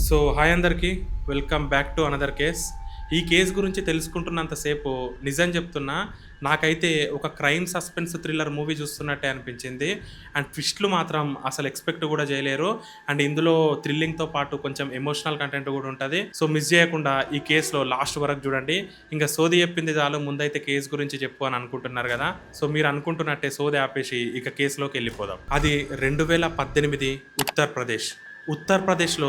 So hi అందరికీ, welcome back to another case. ఈ case గురించి తెలుసుకుంటున్నంతసేపు నిజం చెప్తున్నా, నాకైతే ఒక క్రైమ్ సస్పెన్స్ థ్రిల్లర్ మూవీ చూస్తున్నట్టే అనిపించింది. అండ్ ట్విస్ట్లు మాత్రం అసలు ఎక్స్పెక్ట్ కూడా చేయలేరు. అండ్ ఇందులో థ్రిల్లింగ్తో పాటు కొంచెం ఎమోషనల్ కంటెంట్ కూడా ఉంటుంది. సో మిస్ చేయకుండా ఈ కేసులో లాస్ట్ వరకు చూడండి. ఇంకా సోది చెప్పింది చాలు, ముందైతే కేసు గురించి చెప్పు అని అనుకుంటున్నారు కదా. సో మీరు అనుకుంటున్నట్టే సోది ఆపేసి ఇక కేసులోకి వెళ్ళిపోదాం. అది 2018 ఉత్తరప్రదేశ్. ఉత్తరప్రదేశ్లో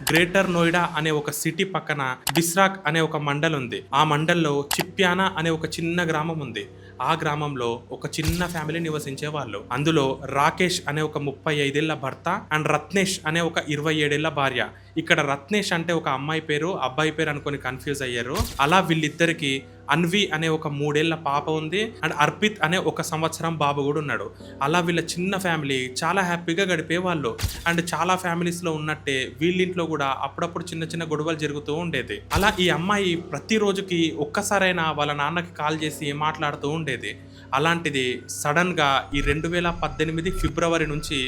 గ్రేటర్ నోయిడా అనే ఒక సిటీ పక్కన బిస్రాక్ అనే ఒక మండల్ ఉంది. ఆ మండల్లో చిప్యానా అనే ఒక చిన్న గ్రామం ఉంది. ఆ గ్రామంలో ఒక చిన్న ఫ్యామిలీ నివసించే వాళ్ళు. అందులో రాకేష్ అనే ఒక 35 ఏళ్ల భర్త అండ్ రత్నేష్ అనే ఒక 27 ఏళ్ల భార్య. ఇక్కడ రత్నేష్ అంటే ఒక అమ్మాయి పేరు, అబ్బాయి పేరు అనుకొని కన్ఫ్యూజ్ అయ్యారు. అలా వీళ్ళిద్దరికి అన్వి అనే ఒక 3 ఏళ్ల పాప ఉంది అండ్ అర్పిత్ అనే ఒక సంవత్సరం బాబు కూడా ఉన్నాడు. అలా వీళ్ళ చిన్న ఫ్యామిలీ చాలా హ్యాపీగా గడిపే వాళ్ళు. అండ్ చాలా ఫ్యామిలీస్లో ఉన్నట్టే వీళ్ళింట్లో కూడా అప్పుడప్పుడు చిన్న చిన్న గొడవలు జరుగుతూ ఉండేది. అలా ఈ అమ్మాయి ప్రతిరోజుకి ఒక్కసారైనా వాళ్ళ నాన్నకి కాల్ చేసి మాట్లాడుతూ ఉండేది. అలాంటిది సడన్గా ఈ 2018 ఫిబ్రవరి నుంచి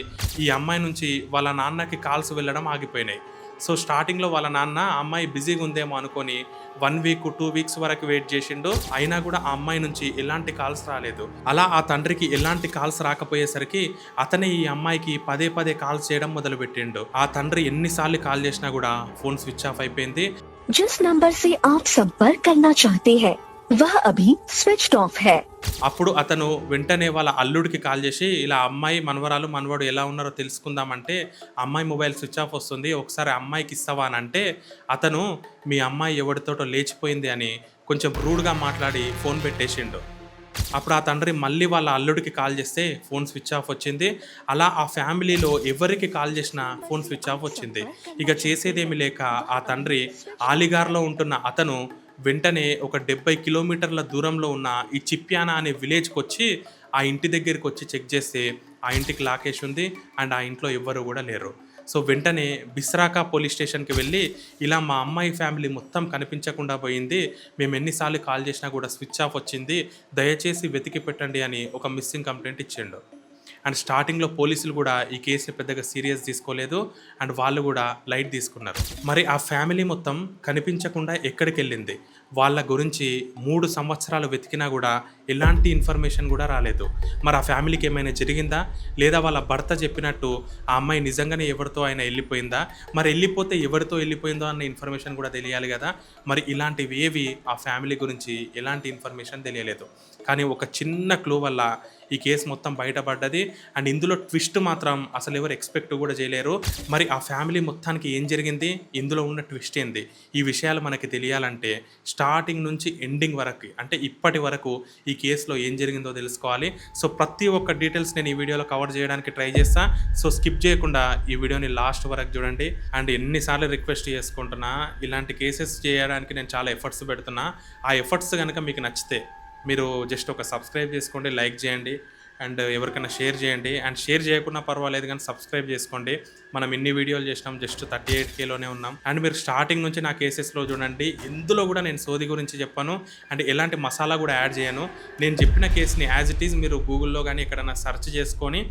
ఈ అమ్మాయి నుంచి వాళ్ళ నాన్నకి కాల్స్ వెళ్ళడం ఆగిపోయినాయి. సో స్టార్టింగ్లో వాళ్ళ నాన్న అమ్మాయి బిజీగా ఉందేమో అనుకొని 1 వీక్ 2 వీక్స్ వరకు వెయిట్ చేసిండు. అయినా కూడా ఆ అమ్మాయి నుంచి ఎలాంటి కాల్స్ రాలేదు. అలా ఆ తండ్రికి ఎలాంటి కాల్స్ రాకపోయేసరికి అతనే ఈ అమ్మాయికి పదే పదే కాల్స్ చేయడం మొదలుపెట్టిండు. ఆ తండ్రి ఎన్నిసార్లు కాల్ చేసినా కూడా ఫోన్ స్విచ్ ఆఫ్ అయిపోయింది. जिस नंबर से आप संपर्क करना चाहते हैं वह अभी स्विच्ड ऑफ है. అప్పుడు అతను వెంటనే వాళ్ళ అల్లుడికి కాల్ చేసి, ఇలా అమ్మాయి మనవరాలు మనవడు ఎలా ఉన్నారో తెలుసుకుందామంటే అమ్మాయి మొబైల్ స్విచ్ ఆఫ్ వస్తుంది, ఒకసారి అమ్మాయికి ఇస్తావా అని అంటే అతను మీ అమ్మాయి ఎవరితోటో లేచిపోయింది అని కొంచెం రూడ్గా మాట్లాడి ఫోన్ పెట్టేసిండు. అప్పుడు ఆ తండ్రి మళ్ళీ వాళ్ళ అల్లుడికి కాల్ చేస్తే ఫోన్ స్విచ్ ఆఫ్ వచ్చింది. అలా ఆ ఫ్యామిలీలో ఎవరికి కాల్ చేసినా ఫోన్ స్విచ్ ఆఫ్ వచ్చింది. ఇక చేసేదేమి లేక ఆ తండ్రి ఆలిగార్లో ఉంటున్న అతను వెంటనే ఒక 70 కిలోమీటర్ల దూరంలో ఉన్న ఈ చిప్యానా అనే విలేజ్కి వచ్చి ఆ ఇంటి దగ్గరికి వచ్చి చెక్ చేస్తే ఆ ఇంటికి లాకేష్ ఉంది అండ్ ఆ ఇంట్లో ఎవ్వరు కూడా లేరు. సో వెంటనే బిస్రాకా పోలీస్ స్టేషన్కి వెళ్ళి, ఇలా మా అమ్మాయి ఫ్యామిలీ మొత్తం కనిపించకుండా పోయింది, మేము ఎన్నిసార్లు కాల్ చేసినా కూడా స్విచ్ ఆఫ్ వచ్చింది, దయచేసి వెతికి పెట్టండి అని ఒక మిస్సింగ్ కంప్లైంట్ ఇచ్చిండు. అండ్ స్టార్టింగ్లో పోలీసులు కూడా ఈ కేసుని పెద్దగా సీరియస్ తీసుకోలేదు అండ్ వాళ్ళు కూడా లైట్ తీసుకున్నారు. మరి ఆ ఫ్యామిలీ మొత్తం కనిపించకుండా ఎక్కడికి వెళ్ళింది, వాళ్ళ గురించి 3 సంవత్సరాలు వెతికినా కూడా ఎలాంటి ఇన్ఫర్మేషన్ కూడా రాలేదు. మరి ఆ ఫ్యామిలీకి ఏమైనా జరిగిందా, లేదా వాళ్ళ భర్త చెప్పినట్టు ఆ అమ్మాయి నిజంగానే ఎవరితో అయినా వెళ్ళిపోయిందా, మరి వెళ్ళిపోతే ఎవరితో వెళ్ళిపోయిందో అన్న ఇన్ఫర్మేషన్ కూడా తెలియాలి కదా. మరి ఇలాంటివి ఏవి ఆ ఫ్యామిలీ గురించి ఎలాంటి ఇన్ఫర్మేషన్ తెలియలేదు. కానీ ఒక చిన్న క్లూ వల్ల ఈ కేసు మొత్తం బయటపడ్డది. అండ్ ఇందులో ట్విస్ట్ మాత్రం అసలు ఎవరు ఎక్స్పెక్ట్ కూడా చేయలేరు. మరి ఆ ఫ్యామిలీ మొత్తానికి ఏం జరిగింది, ఇందులో ఉన్న ట్విస్ట్ ఏంది, ఈ విషయాలు మనకి తెలియాలంటే స్టార్టింగ్ నుంచి ఎండింగ్ వరకు, అంటే ఇప్పటి వరకు ఈ కేసులో ఏం జరిగిందో తెలుసుకోవాలి. సో ప్రతి ఒక్క డీటెయిల్స్ నేను ఈ వీడియోలో కవర్ చేయడానికి ట్రై చేస్తా. సో స్కిప్ చేయకుండా ఈ వీడియోని లాస్ట్ వరకు చూడండి. అండ్ ఎన్నిసార్లు రిక్వెస్ట్ చేసుకుంటున్నా, ఇలాంటి కేసెస్ చేయడానికి నేను చాలా ఎఫర్ట్స్ పెడుతున్నా. ఆ ఎఫర్ట్స్ కనుక మీకు నచ్చితే మీరు జస్ట్ ఒక సబ్స్క్రైబ్ చేసుకోండి, లైక్ చేయండి అండ్ ఎవరికైనా షేర్ చేయండి. అండ్ షేర్ చేయకుండా పర్వాలేదు కానీ సబ్స్క్రైబ్ చేసుకోండి. మనం ఎన్ని వీడియోలు చేసినాం, జస్ట్ 38Kలోనే ఉన్నాం. అండ్ మీరు స్టార్టింగ్ నుంచి నా కేసెస్లో చూడండి, ఇందులో కూడా నేను సోది గురించి చెప్పాను అండ్ ఎలాంటి మసాలా కూడా యాడ్ చేయను. నేను చెప్పిన కేసుని యాజ్ ఇట్ ఈజ్ మీరు గూగుల్లో కానీ ఎక్కడైనా సెర్చ్ చేసుకొని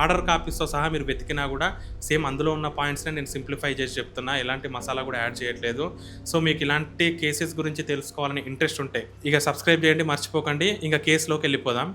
ఆర్డర్ కాపీస్తో సహా మీరు వెతికినా కూడా సేమ్ అందులో ఉన్న పాయింట్స్ని నేను సింప్లిఫై చేసి చెప్తున్నా, ఎలాంటి మసాలా కూడా యాడ్ చేయట్లేదు. సో మీకు ఇలాంటి కేసెస్ గురించి తెలుసుకోవాలని ఇంట్రెస్ట్ ఉంటే ఇక సబ్స్క్రైబ్ చేయండి, మర్చిపోకండి. ఇంకా కేసులోకి వెళ్ళిపోదాం.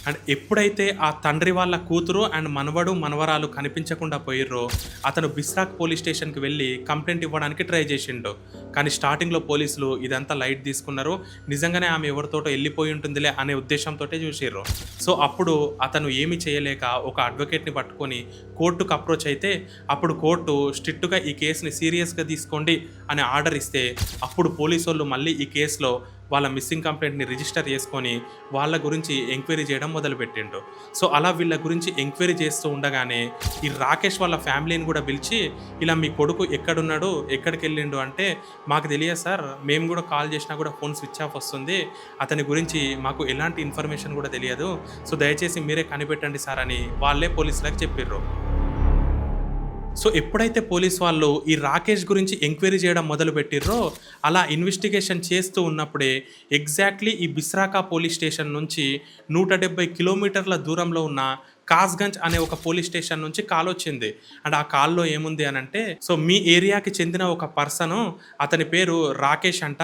అండ్ ఎప్పుడైతే ఆ తండ్రి వాళ్ళ కూతురు అండ్ మనవడు మనవరాలు కనిపించకుండా పోయిర్రో, అతను బిస్రాక్ పోలీస్ స్టేషన్కి వెళ్ళి కంప్లైంట్ ఇవ్వడానికి ట్రై చేసిండు. కానీ స్టార్టింగ్లో పోలీసులు ఇదంతా లైట్ తీసుకున్నారు. నిజంగానే ఆమె ఎవరితోటో వెళ్ళిపోయి ఉంటుందిలే అనే ఉద్దేశంతో చూసిర్రు. సో అప్పుడు అతను ఏమీ చేయలేక ఒక అడ్వకేట్ని పట్టుకొని కోర్టుకు అప్రోచ్ అయితే, అప్పుడు కోర్టు స్ట్రిక్ట్గా ఈ కేసుని సీరియస్గా తీసుకోండి అని ఆర్డర్ ఇస్తే, అప్పుడు పోలీసు వాళ్ళు మళ్ళీ ఈ కేసులో వాళ్ళ మిస్సింగ్ కంప్లైంట్ని రిజిస్టర్ చేసుకొని వాళ్ళ గురించి ఎంక్వైరీ చేయడం మొదలుపెట్టిండు. సో అలా వీళ్ళ గురించి ఎంక్వైరీ చేస్తూ ఉండగానే ఈ రాకేష్ వాళ్ళ ఫ్యామిలీని కూడా పిలిచి, ఇలా మీ కొడుకు ఎక్కడున్నాడు, ఎక్కడికి వెళ్ళిండు అంటే, మాకు తెలియదు సార్, మేము కూడా కాల్ చేసినా కూడా ఫోన్ స్విచ్ ఆఫ్ వస్తుంది, అతని గురించి మాకు ఎలాంటి ఇన్ఫర్మేషన్ కూడా తెలియదు, సో దయచేసి మీరే కనిపెట్టండి సార్ అని వాళ్ళే పోలీసులకు చెప్పిర్రు. సో ఎప్పుడైతే పోలీస్ వాళ్ళు ఈ రాకేష్ గురించి ఎంక్వైరీ చేయడం మొదలుపెట్టిర్రో, అలా ఇన్వెస్టిగేషన్ చేస్తూ ఉన్నప్పుడే ఎగ్జాక్ట్లీ ఈ బిస్రాకా పోలీస్ స్టేషన్ నుంచి 170 కిలోమీటర్ల దూరంలో ఉన్న కాస్గంజ్ అనే ఒక పోలీస్ స్టేషన్ నుంచి కాల్ వచ్చింది. అండ్ ఆ కాల్‌లో ఏముంది అనంటే, సో మీ ఏరియాకి చెందిన ఒక పర్సను, అతని పేరు రాకేష్ అంట.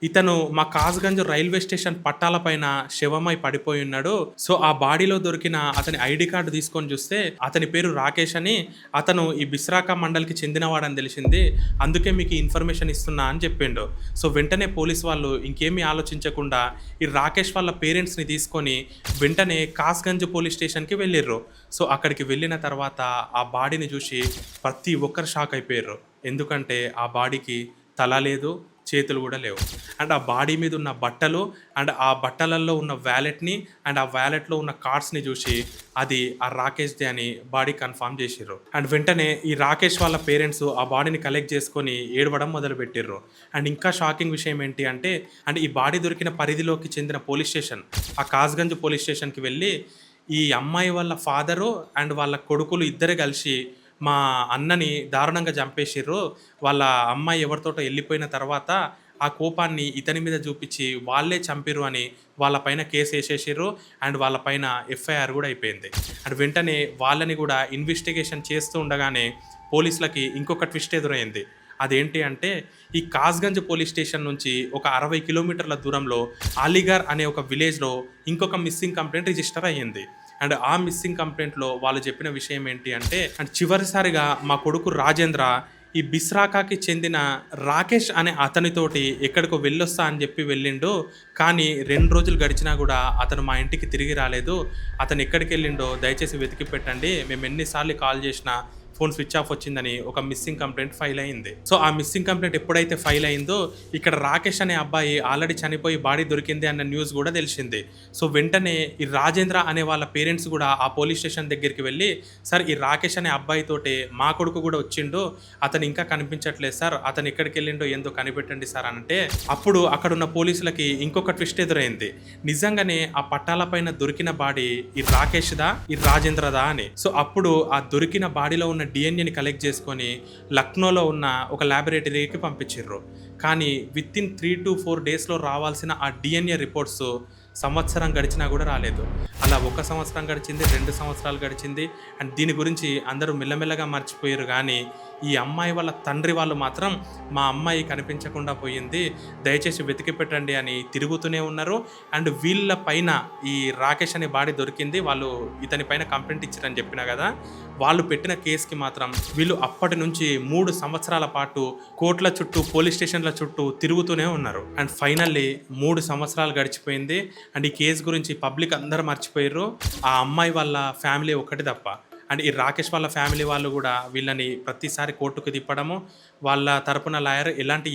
ఇతను మా కాస్గంజ్ రైల్వే స్టేషన్ పట్టాల పైన శవమై పడిపోయి ఉన్నాడు. సో ఆ బాడీలో దొరికిన అతని ఐడీ కార్డ్ తీసుకొని చూస్తే అతని పేరు రాకేష్ అని, అతను ఈ బిస్రాకా మండల్‌కి చెందినవాడని తెలిసింది. అందుకే మీకు ఈ ఇన్ఫర్మేషన్ ఇస్తున్నా అని చెప్పిండు. సో వెంటనే పోలీస్ వాళ్ళు ఇంకేమీ ఆలోచించకుండా ఈ రాకేష్ వాళ్ళ పేరెంట్స్‌ని తీసుకొని వెంటనే కాస్గంజ్ పోలీస్ స్టేషన్‌కి వెళ్ళిర్రు. సో అక్కడికి వెళ్ళిన తర్వాత ఆ బాడీని చూసి ప్రతి ఒక్కరు షాక్ అయిపోయారు. ఎందుకంటే ఆ బాడీకి తల లేదు, చేతులు కూడా లేవు. అండ్ ఆ బాడీ మీద ఉన్న బట్టలు అండ్ ఆ బట్టలల్లో ఉన్న వ్యాలెట్‌ని అండ్ ఆ వ్యాలెట్‌లో ఉన్న కార్డ్స్‌ని చూసి అది ఆ రాకేష్‌దే అని బాడీ కన్ఫర్మ్ చేసిర్రు. అండ్ వెంటనే ఈ రాకేష్ వాళ్ళ పేరెంట్స్ ఆ బాడీని కలెక్ట్ చేసుకొని ఏడవడం మొదలుపెట్టిర్రు. అండ్ ఇంకా షాకింగ్ విషయం ఏంటి అంటే, అండ్ ఈ బాడీ దొరికిన పరిధిలోకి చెందిన పోలీస్ స్టేషన్, ఆ కాస్గంజ్ పోలీస్ స్టేషన్‌కి వెళ్ళి ఈ అమ్మాయి వాళ్ళ ఫాదరు అండ్ వాళ్ళ కొడుకులు ఇద్దరే కలిసి మా అన్నని దారుణంగా చంపేసిర్రు. వాళ్ళ అమ్మాయి ఎవరితోటో వెళ్ళిపోయిన తర్వాత ఆ కోపాన్ని ఇతని మీద చూపించి వాళ్ళే చంపిర్రు అని వాళ్ళ పైన కేసు వేసేసిర్రు. అండ్ వాళ్ళ పైన ఎఫ్ఐఆర్ కూడా అయిపోయింది. అండ్ వెంటనే వాళ్ళని కూడా ఇన్వెస్టిగేషన్ చేస్తూ ఉండగానే పోలీసులకి ఇంకొక ట్విస్ట్ ఎదురైంది. అదేంటి అంటే, ఈ కాస్గంజ్ పోలీస్ స్టేషన్ నుంచి ఒక 60 కిలోమీటర్ల దూరంలో అలీగర్ అనే ఒక విలేజ్‌లో ఇంకొక మిస్సింగ్ కంప్లెయింట్ రిజిస్టర్ అయ్యింది. అండ్ ఆ మిస్సింగ్ కంప్లెయింట్‌లో వాళ్ళు చెప్పిన విషయం ఏంటి అంటే, అండ్ చివరిసారిగా మా కొడుకు రాజేంద్ర ఈ బిస్రాకాకి చెందిన రాకేష్ అనే అతనితోటి ఎక్కడికో వెళ్ళొస్తా అని చెప్పి వెళ్ళిండు. కానీ 2 రోజులు గడిచినా కూడా అతను మా ఇంటికి తిరిగి రాలేదు. అతను ఎక్కడికెళ్ళిండో దయచేసి వెతికి పెట్టండి. మేము ఎన్ని సార్లు కాల్ చేసినా ఫోన్ స్విచ్ ఆఫ్ వచ్చిందని ఒక మిస్సింగ్ కంప్లెయింట్ ఫైల్ అయింది. సో ఆ మిస్సింగ్ కంప్లెయింట్ ఎప్పుడైతే ఫైల్ అయిందో ఇక్కడ రాకేష్ అనే అబ్బాయి ఆల్రెడీ చనిపోయి బాడీ దొరికింది అన్న న్యూస్ కూడా తెలిసింది. సో వెంటనే ఈ రాజేంద్ర అనే వాళ్ళ పేరెంట్స్ కూడా ఆ పోలీస్ స్టేషన్ దగ్గరికి వెళ్ళి, సార్ ఈ రాకేష్ అనే అబ్బాయితోటి మా కొడుకు కూడా వచ్చిండు, అతను ఇంకా కనిపించట్లేదు సార్, అతను ఎక్కడికి వెళ్ళిండో ఏందో కనిపెట్టండి సార్ అంటే, అప్పుడు అక్కడున్న పోలీసులకి ఇంకొక ట్విస్ట్ ఎదురైంది. నిజంగానే ఆ పట్టాల పైన దొరికిన బాడీ ఈ రాకేష్దా ఈ రాజేంద్రదా అని. సో అప్పుడు ఆ దొరికిన బాడీలో ఉన్న డిఎన్ఏని కలెక్ట్ చేసుకొని లక్నోలో ఉన్న ఒక ల్యాబొరేటరీకి పంపించిర్రు. కానీ వితిన్ 3 to 4 డేస్లో రావాల్సిన ఆ డిఎన్ఏ రిపోర్ట్స్ సంవత్సరం గడిచినా కూడా రాలేదు. అలా 1 సంవత్సరం గడిచింది, 2 సంవత్సరాలు గడిచింది. అండ్ దీని గురించి అందరూ మెల్లమెల్లగా మర్చిపోయారు. కానీ ఈ అమ్మాయి వాళ్ళ తండ్రి వాళ్ళు మాత్రం మా అమ్మాయి కనిపించకుండా పోయింది, దయచేసి వెతికి పెట్టండి అని తిరుగుతూనే ఉన్నారు. అండ్ వీళ్ళ పైన ఈ రాకేష్ అనే బాడీ దొరికింది, వాళ్ళు ఇతని పైన కంప్లైంట్ ఇచ్చారని చెప్పినా కదా, వాళ్ళు పెట్టిన కేసుకి మాత్రం వీళ్ళు అప్పటి నుంచి 3 సంవత్సరాల పాటు కోర్టుల చుట్టూ పోలీస్ స్టేషన్ల చుట్టూ తిరుగుతూనే ఉన్నారు. అండ్ ఫైనల్లీ 3 సంవత్సరాలు గడిచిపోయింది. అండ్ ఈ కేసు గురించి పబ్లిక్ అందరూ మర్చిపోయారు, ఆ అమ్మాయి వాళ్ళ ఫ్యామిలీ ఒక్కటి తప్ప. అండ్ ఈ రాకేష్ వాళ్ళ ఫ్యామిలీ వాళ్ళు కూడా వీళ్ళని ప్రతిసారి కోర్టుకు తిప్పడము, వాళ్ళ తరపున లాయర్ ఎలాంటి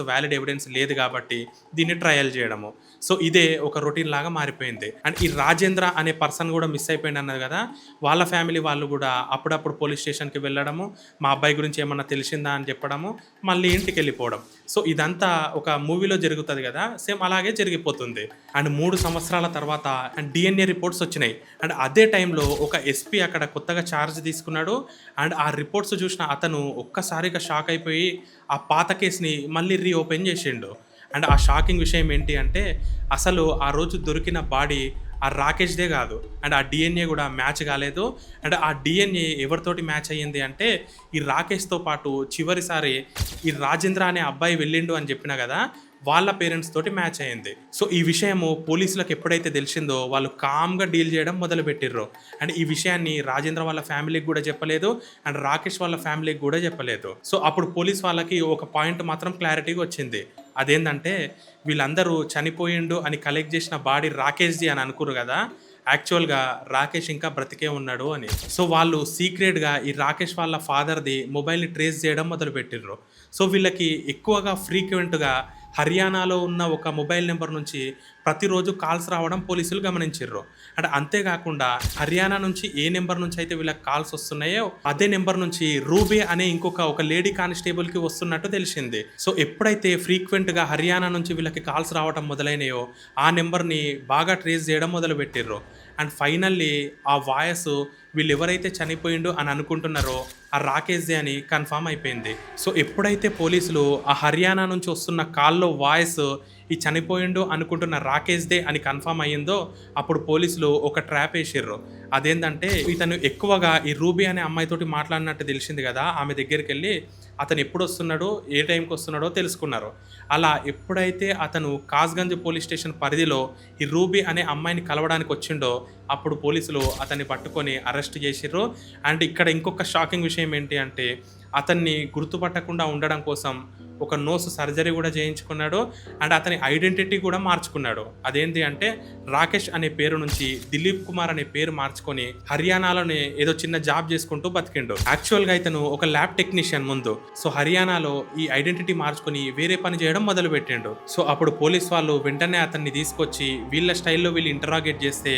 వ్యాలిడ్ ఎవిడెన్స్ లేదు కాబట్టి దీన్ని ట్రయల్ చేయడము. సో ఇదే ఒక రొటీన్ లాగా మారిపోయింది. అండ్ ఈ రాజేంద్ర అనే పర్సన్ కూడా మిస్ అయిపోయింది అన్నది కదా, వాళ్ళ ఫ్యామిలీ వాళ్ళు కూడా అప్పుడప్పుడు పోలీస్ స్టేషన్కి వెళ్ళడము, మా అబ్బాయి గురించి ఏమన్నా తెలిసిందా అని చెప్పడము, మళ్ళీ ఇంటికి వెళ్ళిపోవడం. సో ఇదంతా ఒక మూవీలో జరుగుతుంది కదా, సేమ్ అలాగే జరిగిపోతుంది. అండ్ 3 సంవత్సరాల తర్వాత అండ్ డిఎన్ఏ రిపోర్ట్స్ వచ్చినాయి. అండ్ అదే టైంలో ఒక ఎస్పీ అక్కడ కొత్తగా ఛార్జ్ తీసుకున్నాడు. అండ్ ఆ రిపోర్ట్స్ చూసిన అతను ఒక్కసారిగా షాక్ అయిపోయి ఆ పాత కేసుని మళ్ళీ రీఓపెన్ చేసిండు. అండ్ ఆ షాకింగ్ విషయం ఏంటి అంటే, అసలు ఆ రోజు దొరికిన బాడీ ఆ రాకేష్దే కాదు. అండ్ ఆ డిఎన్ఏ కూడా మ్యాచ్ కాలేదు. అండ్ ఆ డిఎన్ఏ ఎవరితోటి మ్యాచ్ అయ్యింది అంటే, ఈ రాకేష్తో పాటు చివరిసారి ఈ రాజేంద్ర అనే అబ్బాయి వెళ్ళిండు అని చెప్పినా కదా, వాళ్ళ పేరెంట్స్ తోటి మ్యాచ్ అయ్యింది. సో ఈ విషయము పోలీసులకు ఎప్పుడైతే తెలిసిందో వాళ్ళు కామ్గా డీల్ చేయడం మొదలుపెట్టిర్రు. అండ్ ఈ విషయాన్ని రాజేంద్ర వాళ్ళ ఫ్యామిలీకి కూడా చెప్పలేదు, అండ్ రాకేష్ వాళ్ళ ఫ్యామిలీకి కూడా చెప్పలేదు. సో అప్పుడు పోలీస్ వాళ్ళకి ఒక పాయింట్ మాత్రం క్లారిటీగా వచ్చింది. అదేంటంటే, వీళ్ళందరూ చనిపోయిండు అని కలెక్ట్ చేసిన బాడీ రాకేష్ది అని అనుకురు కదా, యాక్చువల్గా రాకేష్ ఇంకా బ్రతికే ఉన్నాడు అని. సో వాళ్ళు సీక్రెట్గా ఈ రాకేష్ వాళ్ళ ఫాదర్ది మొబైల్ని ట్రేస్ చేయడం మొదలుపెట్టిర్రు. సో వీళ్ళకి ఎక్కువగా ఫ్రీక్వెంట్గా హర్యానాలో ఉన్న ఒక మొబైల్ నెంబర్ నుంచి ప్రతిరోజు కాల్స్ రావడం పోలీసులు గమనించారు. అండ్ అంతేకాకుండా హర్యానా నుంచి ఏ నెంబర్ నుంచి అయితే వీళ్ళకి కాల్స్ వస్తున్నాయో అదే నెంబర్ నుంచి రూబీ అనే ఒక లేడీ కానిస్టేబుల్కి వస్తున్నట్టు తెలిసింది. సో ఎప్పుడైతే ఫ్రీక్వెంట్గా హర్యానా నుంచి వీళ్ళకి కాల్స్ రావడం మొదలైనాయో ఆ నెంబర్ని బాగా ట్రేస్ చేయడం మొదలుపెట్టిర్రు. అండ్ ఫైనల్లీ ఆ వాయిస్ వీళ్ళు ఎవరైతే చనిపోయిండు అని అనుకుంటున్నారో ఆ రాకేష్దే అని కన్ఫామ్ అయిపోయింది. సో ఎప్పుడైతే పోలీసులు ఆ హర్యానా నుంచి వస్తున్న కాల్లో వాయిస్ ఈ చనిపోయిండు అనుకుంటున్న రాకేష్దే అని కన్ఫర్మ్ అయ్యిందో అప్పుడు పోలీసులు ఒక ట్రాప్ వేసిర్రు. అదేంటంటే ఇతను ఎక్కువగా ఈ రూబీ అనే అమ్మాయితోటి మాట్లాడినట్టు తెలిసింది కదా, ఆమె దగ్గరికి వెళ్ళి అతను ఎప్పుడు వస్తున్నాడో ఏ టైంకి వస్తున్నాడో తెలుసుకున్నారు. అలా ఎప్పుడైతే అతను కాస్గంజ్ పోలీస్ స్టేషన్ పరిధిలో ఈ రూబీ అనే అమ్మాయిని కలవడానికి వచ్చిండో అప్పుడు పోలీసులు అతన్ని పట్టుకొని అరెస్ట్ చేసిర్రు. అండ్ ఇక్కడ ఇంకొక షాకింగ్ విషయం ఏంటి అంటే అతన్ని గుర్తుపట్టకుండా ఉండడం కోసం ఒక నోస్ సర్జరీ కూడా చేయించుకున్నాడు. అండ్ అతని ఐడెంటిటీ కూడా మార్చుకున్నాడు. అదేంటి అంటే రాకేష్ అనే పేరు నుంచి దిలీప్ కుమార్ అనే పేరు మార్చుకొని హర్యానాలోనే ఏదో చిన్న జాబ్ చేసుకుంటూ బతికిండు. యాక్చువల్గా ఇతను ఒక ల్యాబ్ టెక్నీషియన్ ముందు. సో హర్యానాలో ఈ ఐడెంటిటీ మార్చుకొని వేరే పని చేయడం మొదలు పెట్టిండు. సో అప్పుడు పోలీస్ వాళ్ళు వెంటనే అతన్ని తీసుకొచ్చి వీళ్ళ స్టైల్లో వీళ్ళు ఇంటరాగేట్ చేస్తే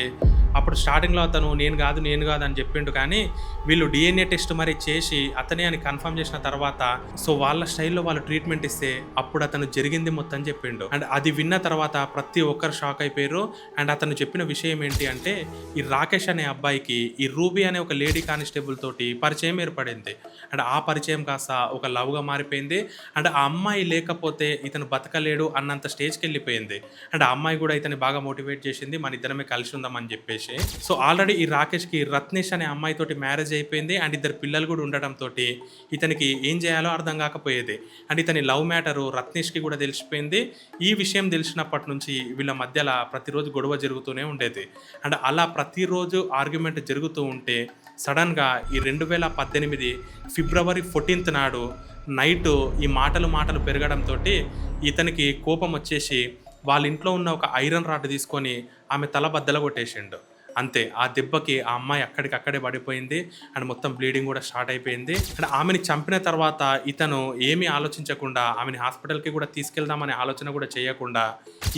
అప్పుడు స్టార్టింగ్లో అతను నేను కాదు అని చెప్పిండు. కానీ వీళ్ళు DNA టెస్ట్ మరి చేసి అతనే అని కన్ఫర్మ్ చేసిన తర్వాత సో వాళ్ళ స్టైల్లో వాళ్ళు ట్రీట్మెంట్ ఇస్తే అప్పుడు అతను జరిగింది మొత్తం చెప్పిండు. అండ్ అది విన్న తర్వాత ప్రతి ఒక్కరు షాక్ అయిపోయారు. అండ్ అతను చెప్పిన విషయం ఏంటి అంటే ఈ రాకేష్ అనే అబ్బాయికి ఈ రూబీ అనే ఒక లేడీ కానిస్టేబుల్ తోటి పరిచయం ఏర్పడింది. అండ్ ఆ పరిచయం కాస్త ఒక లవ్గా మారిపోయింది. అండ్ ఆ అమ్మాయి లేకపోతే ఇతను బతకలేడు అన్నంత స్టేజ్కి వెళ్ళిపోయింది. అండ్ ఆ అమ్మాయి కూడా ఇతన్ని బాగా మోటివేట్ చేసింది, మన ఇద్దరమే కలిసి ఉందామని చెప్పేసి. సో ఆల్రెడీ ఈ రాకేష్కి రత్నేష్ అనే అమ్మాయితోటి మ్యారేజ్ అయిపోయింది. అండ్ ఇద్దరు పిల్లలు కూడా ఉండటంతో ఇతనికి ఏం చేయాలో అర్థం కాకపోయేది. అండ్ ఇతని లవ్ మ్యాటరు రత్నేష్కి కూడా తెలిసిపోయింది. ఈ విషయం తెలిసినప్పటి నుంచి వీళ్ళ మధ్యలో ప్రతిరోజు గొడవ జరుగుతూనే ఉండేది. అండ్ అలా ప్రతిరోజు ఆర్గ్యుమెంట్ జరుగుతూ ఉంటే సడన్గా ఈ 2018 ఫిబ్రవరి 14th నాడు నైటు ఈ మాటలు పెరగడంతో ఇతనికి కోపం వచ్చేసి వాళ్ళ ఇంట్లో ఉన్న ఒక ఐరన్ రాడ్ తీసుకొని ఆమె తల బద్దలు కొట్టేసిండు. అంతే, ఆ దెబ్బకి ఆ అమ్మాయి అక్కడికక్కడే పడిపోయింది. అండ్ మొత్తం బ్లీడింగ్ కూడా స్టార్ట్ అయిపోయింది. అండ్ ఆమెని చంపిన తర్వాత ఇతను ఏమీ ఆలోచించకుండా ఆమెని హాస్పిటల్కి కూడా తీసుకెళ్దామనే ఆలోచన కూడా చేయకుండా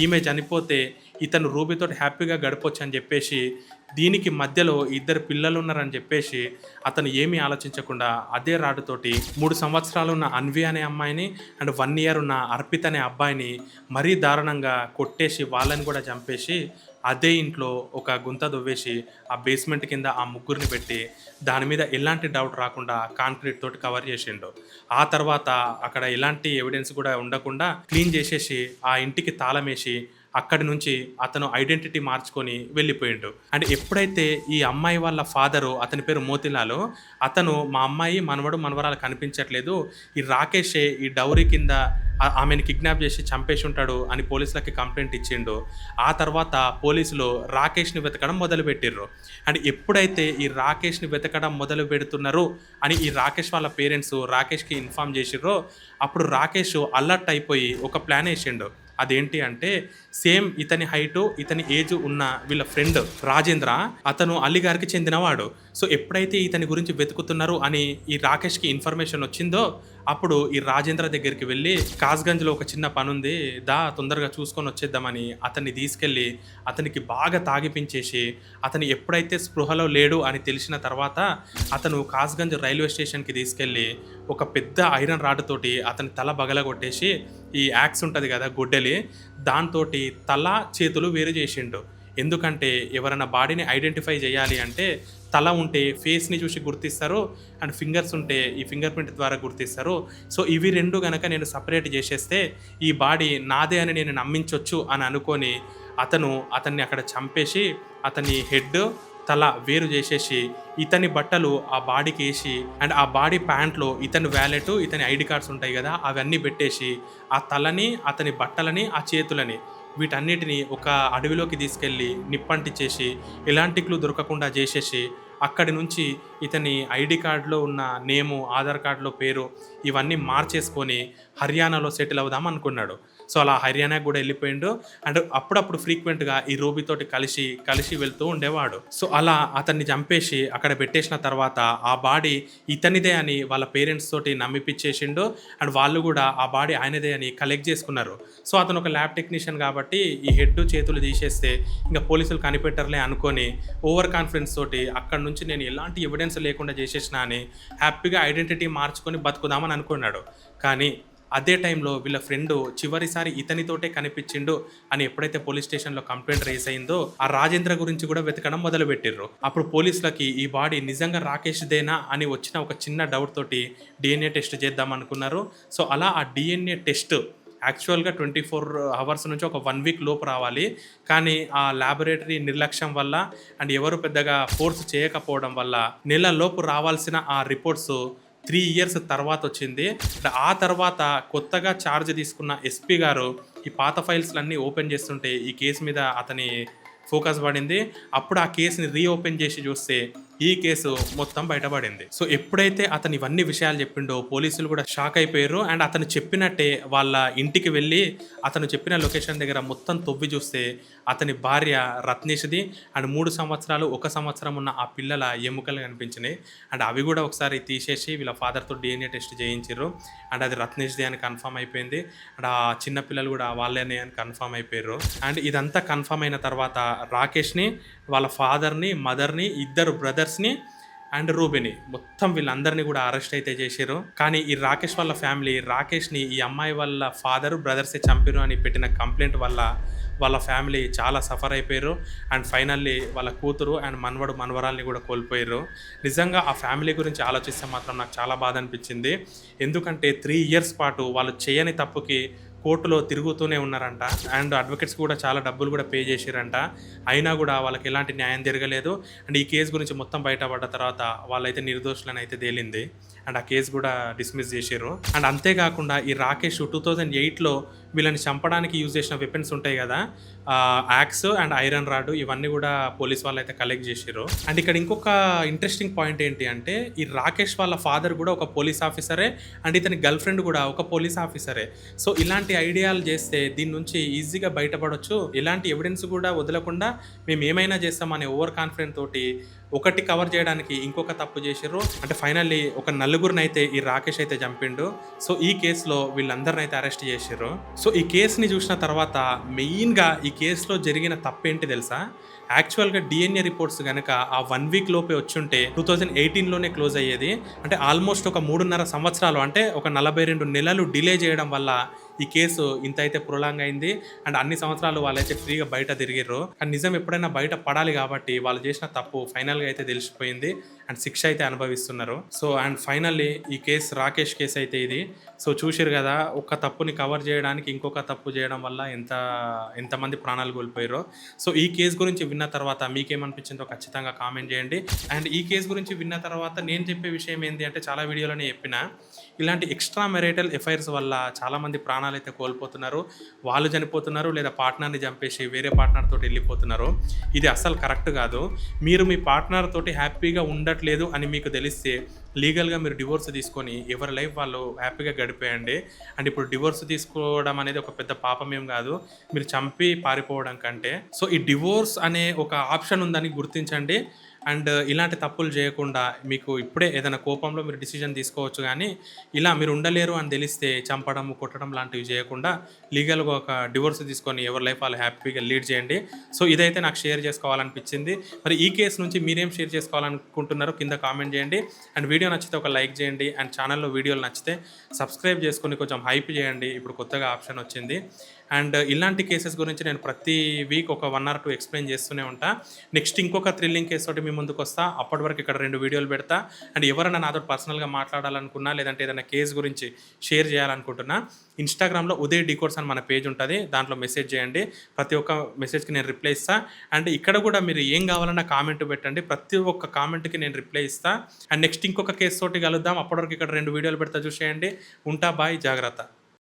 ఈమె చనిపోతే ఇతను రూబీతోటి హ్యాపీగా గడపొచ్చు అని చెప్పేసి దీనికి మధ్యలో ఇద్దరు పిల్లలు ఉన్నారని చెప్పేసి అతను ఏమీ ఆలోచించకుండా అదే రాడుతోటి 3 సంవత్సరాలు ఉన్న అన్వి అనే అమ్మాయిని అండ్ 1 year ఉన్న అర్పిత్ అనే అబ్బాయిని మరీ దారుణంగా కొట్టేసి వాళ్ళని కూడా చంపేసి అదే ఇంట్లో ఒక గుంత దువ్వేసి ఆ బేస్మెంట్ కింద ఆ ముగ్గురిని పెట్టి దాని మీద ఎలాంటి డౌట్ రాకుండా కాంక్రీట్ తోటి కవర్ చేసిండు. ఆ తర్వాత అక్కడ ఎలాంటి ఎవిడెన్స్ కూడా ఉండకుండా క్లీన్ చేసేసి ఆ ఇంటికి తాళం వేసి అక్కడి నుంచి అతను ఐడెంటిటీ మార్చుకొని వెళ్ళిపోయిండు. అండ్ ఎప్పుడైతే ఈ అమ్మాయి వాళ్ళ ఫాదరు అతని పేరు మోతిలాలు అతను మా అమ్మాయి మనవరాలు కనిపించట్లేదు, ఈ రాకేషే ఈ డౌరీ కింద ఆమెను కిడ్నాప్ చేసి చంపేసి ఉంటాడు అని పోలీసులకి కంప్లైంట్ ఇచ్చిండు. ఆ తర్వాత పోలీసులు రాకేష్ని వెతకడం మొదలుపెట్టిర్రు. అండ్ ఎప్పుడైతే ఈ రాకేష్ని వెతకడం మొదలు పెడుతున్నారు అని ఈ రాకేష్ వాళ్ళ పేరెంట్స్ రాకేష్కి ఇన్ఫార్మ్ చేసిర్రో అప్పుడు రాకేష్ అలర్ట్ అయిపోయి ఒక ప్లాన్ వేసిండు. అదేంటి అంటే సేమ్ ఇతని హైటు ఇతని ఏజ్ ఉన్న వీళ్ళ ఫ్రెండ్ రాజేంద్ర అతను అలీగారికి చెందినవాడు. సో ఎప్పుడైతే ఇతని గురించి వెతుకుతున్నారు అని ఈ రాకేష్కి ఇన్ఫర్మేషన్ వచ్చిందో అప్పుడు ఈ రాజేంద్ర దగ్గరికి వెళ్ళి కాస్గంజ్లో ఒక చిన్న పని ఉంది తొందరగా చూసుకొని వచ్చేద్దామని అతన్ని తీసుకెళ్ళి అతనికి బాగా తాగిపించేసి అతను ఎప్పుడైతే స్పృహలో లేడు అని తెలిసిన తర్వాత అతను కాస్గంజ్ రైల్వే స్టేషన్కి తీసుకెళ్ళి ఒక పెద్ద ఐరన్ రాడ్తోటి అతని తల బగలగొట్టేసి ఈ యాక్స్ ఉంటుంది కదా గొడ్డలి దాంతో తల చేతులు వేరు చేసిండు. ఎందుకంటే ఎవరైనా బాడీని ఐడెంటిఫై చేయాలి అంటే తల ఉంటే ఫేస్ని చూసి గుర్తిస్తారు అండ్ ఫింగర్స్ ఉంటే ఈ ఫింగర్ ప్రింట్ ద్వారా గుర్తిస్తారు. సో ఇవి రెండు కనుక నేను సపరేట్ చేసేస్తే ఈ బాడీ నాదే అని నేను నమ్మించవచ్చు అని అనుకొని అతన్ని అక్కడ చంపేసి అతని హెడ్ తల వేరు చేసేసి ఇతని బట్టలు ఆ బాడీకి వేసి అండ్ ఆ బాడీ ప్యాంట్లో ఇతని వ్యాలెట్ ఇతని ఐడి కార్డ్స్ ఉంటాయి కదా అవన్నీ పెట్టేసి ఆ తలని అతని బట్టలని ఆ చేతులని వీటన్నిటిని ఒక అడవిలోకి తీసుకెళ్ళి నిప్పంటించేసి ఎలాంటి క్లూ దొరకకుండా చేసేసి అక్కడి నుంచి ఇతని ఐడి కార్డులో ఉన్న నేము ఆధార్ కార్డులో పేరు ఇవన్నీ మార్చేసుకొని హర్యానాలో సెటిల్ అవుదాం అనుకున్నాడు. సో అలా హర్యానాకు కూడా వెళ్ళిపోయిండు. అండ్ అప్పుడప్పుడు ఫ్రీక్వెంట్గా ఈ రూబీతోటి కలిసి వెళ్తూ ఉండేవాడు. సో అలా అతన్ని చంపేసి అక్కడ పెట్టేసిన తర్వాత ఆ బాడీ ఇతనిదే అని వాళ్ళ పేరెంట్స్ తోటి నమ్మిపిచ్చేసిండు. అండ్ వాళ్ళు కూడా ఆ బాడీ ఆయనదే అని కలెక్ట్ చేసుకున్నారు. సో అతను ఒక ల్యాబ్ టెక్నీషియన్ కాబట్టి ఈ హెడ్ చేతులు తీసేస్తే ఇంకా పోలీసులు కనిపెట్టర్లే అనుకొని ఓవర్ కాన్ఫిడెన్స్ తోటి అక్కడ నుంచి నేను ఎలాంటి ఎవిడెన్స్ లేకుండా చేసేసినా అని హ్యాపీగా ఐడెంటిటీ మార్చుకొని బతుకుదామని అనుకున్నాడు. కానీ అదే టైంలో వీళ్ళ ఫ్రెండ్ చివరిసారి ఇతనితోటే కనిపించిండు అని ఎప్పుడైతే పోలీస్ స్టేషన్లో కంప్లైంట్ రేస్ అయిందో ఆ రాజేంద్ర గురించి కూడా వెతకడం మొదలు పెట్టిర్రు. అప్పుడు పోలీసులకి ఈ బాడీ నిజంగా రాకేష్దేనా అని వచ్చిన ఒక చిన్న డౌట్ తోటి DNA టెస్ట్ చేద్దాం అనుకున్నారు. సో అలా ఆ DNA టెస్ట్ యాక్చువల్‌గా 24 అవర్స్ నుంచి ఒక 1 వీక్ లోపు రావాలి. కానీ ఆ ల్యాబొరేటరీ నిర్లక్ష్యం వల్ల అండ్ ఎవరు పెద్దగా ఫోర్స్ చేయకపోవడం వల్ల నెల లోపు రావాల్సిన ఆ రిపోర్ట్స్ 3 ఇయర్స్ తర్వాతొచ్చింది. ఆ తర్వాత కొత్తగా చార్జ్ తీసుకున్న ఎస్పీ గారు ఈ పాత ఫైల్స్‌లన్నీ ఓపెన్ చేస్తుంటే ఈ కేస్ మీద అతని ఫోకస్ పడింది. అప్పుడు ఆ కేస్‌ని రీఓపెన్ చేసి చూస్తే ఈ కేసు మొత్తం బయటపడింది. సో, ఎప్పుడైతే అతను ఇవన్నీ విషయాలు చెప్పిండో పోలీసులు కూడా షాక్ అయిపోయారు. అండ్ అతను చెప్పినట్టే వాళ్ళ ఇంటికి వెళ్ళి అతను చెప్పిన లొకేషన్ దగ్గర మొత్తం తవ్వి చూస్తే అతని భార్య రత్నేష్‌ది అండ్ 3 సంవత్సరాలు, 1 సంవత్సరం ఉన్న ఆ పిల్లల ఎముకలు కనిపించినాయి. అండ్ అవి కూడా ఒకసారి తీసేసి వీళ్ళ ఫాదర్‌తో డీఎన్ఏ టెస్ట్ చేయించిర్రు. అండ్ అది రత్నేష్‌ది అని కన్ఫర్మ్ అయిపోయింది. అండ్ ఆ చిన్న పిల్లలు కూడా వాళ్ళేనే అని కన్ఫర్మ్ అయిపోయారు. అండ్ ఇదంతా కన్ఫర్మ్ అయిన తర్వాత రాకేష్‌ని, వాళ్ళ ఫాదర్‌ని, మదర్‌ని, ఇద్దరు బ్రదర్స్‌ని అండ్ రూబీని మొత్తం వీళ్ళందరినీ కూడా అరెస్ట్ అయితే చేసిర్రు. కానీ ఈ రాకేష్ వాళ్ళ ఫ్యామిలీ రాకేష్‌ని ఈ అమ్మాయి వాళ్ళ ఫాదర్, బ్రదర్సే చంపిర్రు అని పెట్టిన కంప్లైంట్ వల్ల వాళ్ళ ఫ్యామిలీ చాలా సఫర్ అయిపోయారు. అండ్ ఫైనల్లీ వాళ్ళ కూతురు అండ్ మనవడు, మనవరాల్ని కూడా కోల్పోయారు. నిజంగా ఆ ఫ్యామిలీ గురించి ఆలోచిస్తే మాత్రం నాకు చాలా బాధ అనిపించింది. ఎందుకంటే 3 ఇయర్స్ పాటు వాళ్ళు చేయని తప్పుకి కోర్టులో తిరుగుతూనే ఉన్నారంట. అండ్ అడ్వకేట్స్ కూడా చాలా డబ్బులు కూడా పే చేసిరంట. అయినా కూడా వాళ్ళకి ఎలాంటి న్యాయం జరగలేదు. అండ్ ఈ కేసు గురించి మొత్తం బయటపడ్డ తర్వాత వాళ్ళైతే నిర్దోషులని అయితే తేలింది. అండ్ ఆ కేసు కూడా డిస్మిస్ చేసిర్రు. అండ్ అంతేకాకుండా ఈ రాకేష్ 2008లో వీళ్ళని చంపడానికి యూజ్ చేసిన వెపన్స్ ఉంటాయి కదా, యాక్స్ అండ్ ఐరన్ రాడ్, ఇవన్నీ కూడా పోలీస్ వాళ్ళు అయితే కలెక్ట్ చేసిర్రు. అండ్ ఇక్కడ ఇంకొక ఇంట్రెస్టింగ్ పాయింట్ ఏంటి అంటే ఈ రాకేష్ వాళ్ళ ఫాదర్ కూడా ఒక పోలీస్ ఆఫీసరే అండ్ ఇతని గర్ల్ ఫ్రెండ్ కూడా ఒక పోలీస్ ఆఫీసరే. సో ఇలాంటి ఐడియాలు చేస్తే దీని నుంచి ఈజీగా బయటపడొచ్చు. ఎలాంటి ఎవిడెన్స్ కూడా వదలకుండా మేము ఏమైనా చేస్తామనే ఓవర్ కాన్ఫిడెంట్ తోటి ఒకటి కవర్ చేయడానికి ఇంకొక తప్పు చేసిర్రు. అంటే ఫైనల్లీ ఒక నలుగురిని అయితే ఈ రాకేష్ అయితే చంపిండు. సో ఈ కేసులో వీళ్ళందరిని అయితే అరెస్ట్ చేసిర్రు. సో ఈ కేసుని చూసిన తర్వాత మెయిన్గా ఈ కేసులో జరిగిన తప్పేంటి తెలుసా? యాక్చువల్గా డిఎన్ఏ రిపోర్ట్స్ కనుక ఆ 1 వీక్ లోపే వచ్చుంటే 2018లోనే క్లోజ్ అయ్యేది. అంటే ఆల్మోస్ట్ ఒక 3.5 సంవత్సరాలు, అంటే ఒక 42 నెలలు డిలే చేయడం వల్ల ఈ కేసు ఇంత అయితే ప్రొలాంగ్ అయింది. అండ్ అన్ని సంవత్సరాలు వాళ్ళైతే ఫ్రీగా బయట తిరిగిర్రు. అండ్ నిజం ఎప్పుడైనా బయట పడాలి కాబట్టి వాళ్ళు చేసిన తప్పు ఫైనల్గా అయితే తెలిసిపోయింది అండ్ శిక్ష అయితే అనుభవిస్తున్నారు. సో అండ్ ఫైనల్లీ ఈ కేసు రాకేష్ కేసు అయితే ఇది. సో చూసిరు కదా, ఒక తప్పుని కవర్ చేయడానికి ఇంకొక తప్పు చేయడం వల్ల ఎంతమంది ప్రాణాలు కోల్పోయారో. సో ఈ కేసు గురించి విన్న తర్వాత మీకేమనిపించిందో ఖచ్చితంగా కామెంట్ చేయండి. అండ్ ఈ కేసు గురించి విన్న తర్వాత నేను చెప్పే విషయం ఏంటి అంటే, చాలా వీడియోలోనే చెప్పిన, ఇలాంటి ఎక్స్ట్రా మ్యారిటల్ ఎఫైర్స్ వల్ల చాలామంది ప్రాణాలు అయితే కోల్పోతున్నారు. వాళ్ళు చనిపోతున్నారు, లేదా పార్ట్నర్ని చంపేసి వేరే పార్ట్నర్ తోటి వెళ్ళిపోతున్నారు. ఇది అస్సలు కరెక్ట్ కాదు. మీరు మీ పార్ట్నర్ తోటి హ్యాపీగా ఉండట్లేదు అని మీకు తెలిస్తే లీగల్గా మీరు డివోర్స్ తీసుకొని ఎవరి లైఫ్ వాళ్ళు హ్యాపీగా గడిపేయండి. అండ్ ఇప్పుడు డివోర్స్ తీసుకోవడం అనేది ఒక పెద్ద పాపం ఏం కాదు, మీరు చంపి పారిపోవడం కంటే. సో ఈ డివోర్స్ అనే ఒక ఆప్షన్ ఉందని గుర్తించండి. అండ్ ఇలాంటి తప్పులు చేయకుండా మీకు ఇప్పుడే ఏదైనా కోపంలో మీరు డిసిజన్ తీసుకోవచ్చు. కానీ ఇలా మీరు ఉండలేరు అని తెలిస్తే చంపడం, కొట్టడం లాంటివి చేయకుండా లీగల్గా ఒక డివోర్స్ తీసుకొని ఎవరి లైఫ్ వాళ్ళు హ్యాపీగా లీడ్ చేయండి. సో ఇదైతే నాకు షేర్ చేసుకోవాలనిపించింది. మరి ఈ కేసు నుంచి మీరేం షేర్ చేసుకోవాలనుకుంటున్నారో కింద కామెంట్ చేయండి. అండ్ వీడియో నచ్చితే ఒక లైక్ చేయండి. అండ్ ఛానల్లో వీడియోలు నచ్చితే సబ్స్క్రైబ్ చేసుకొని కొంచెం హైప్ చేయండి. ఇప్పుడు కొత్తగా ఆప్షన్ వచ్చింది. అండ్ ఇలాంటి కేసెస్ గురించి నేను ప్రతి వీక్ ఒక 1 or 2 ఎక్స్ప్లెయిన్ చేస్తూనే ఉంటా. నెక్స్ట్ ఇంకొక థ్రిల్లింగ్ కేసు తోటి మీ ముందుకు వస్తా. అప్పటి వరకు ఇక్కడ 2 వీడియోలు పెడతా. అండ్ ఎవరైనా నాతో పర్సనల్గా మాట్లాడాలనుకున్నా, లేదంటే ఏదైనా కేసు గురించి షేర్ చేయాలనుకుంటున్నా, ఇన్స్టాగ్రామ్లో ఉదయ్ డీకోడ్స్ అని మన పేజ్ ఉంటుంది, దాంట్లో మెసేజ్ చేయండి. ప్రతి ఒక్క మెసేజ్కి నేను రిప్లై ఇస్తా. అండ్ ఇక్కడ కూడా మీరు ఏం కావాలన్నా కామెంట్ పెట్టండి, ప్రతి ఒక్క కామెంట్కి నేను రిప్లై ఇస్తా. అండ్ నెక్స్ట్ ఇంకొక కేసు తోటి కలుద్దాం. అప్పటి వరకు ఇక్కడ 2 వీడియోలు పెడతా, చూసేయండి. ఉంటా, బాయ్, జాగ్రత్త.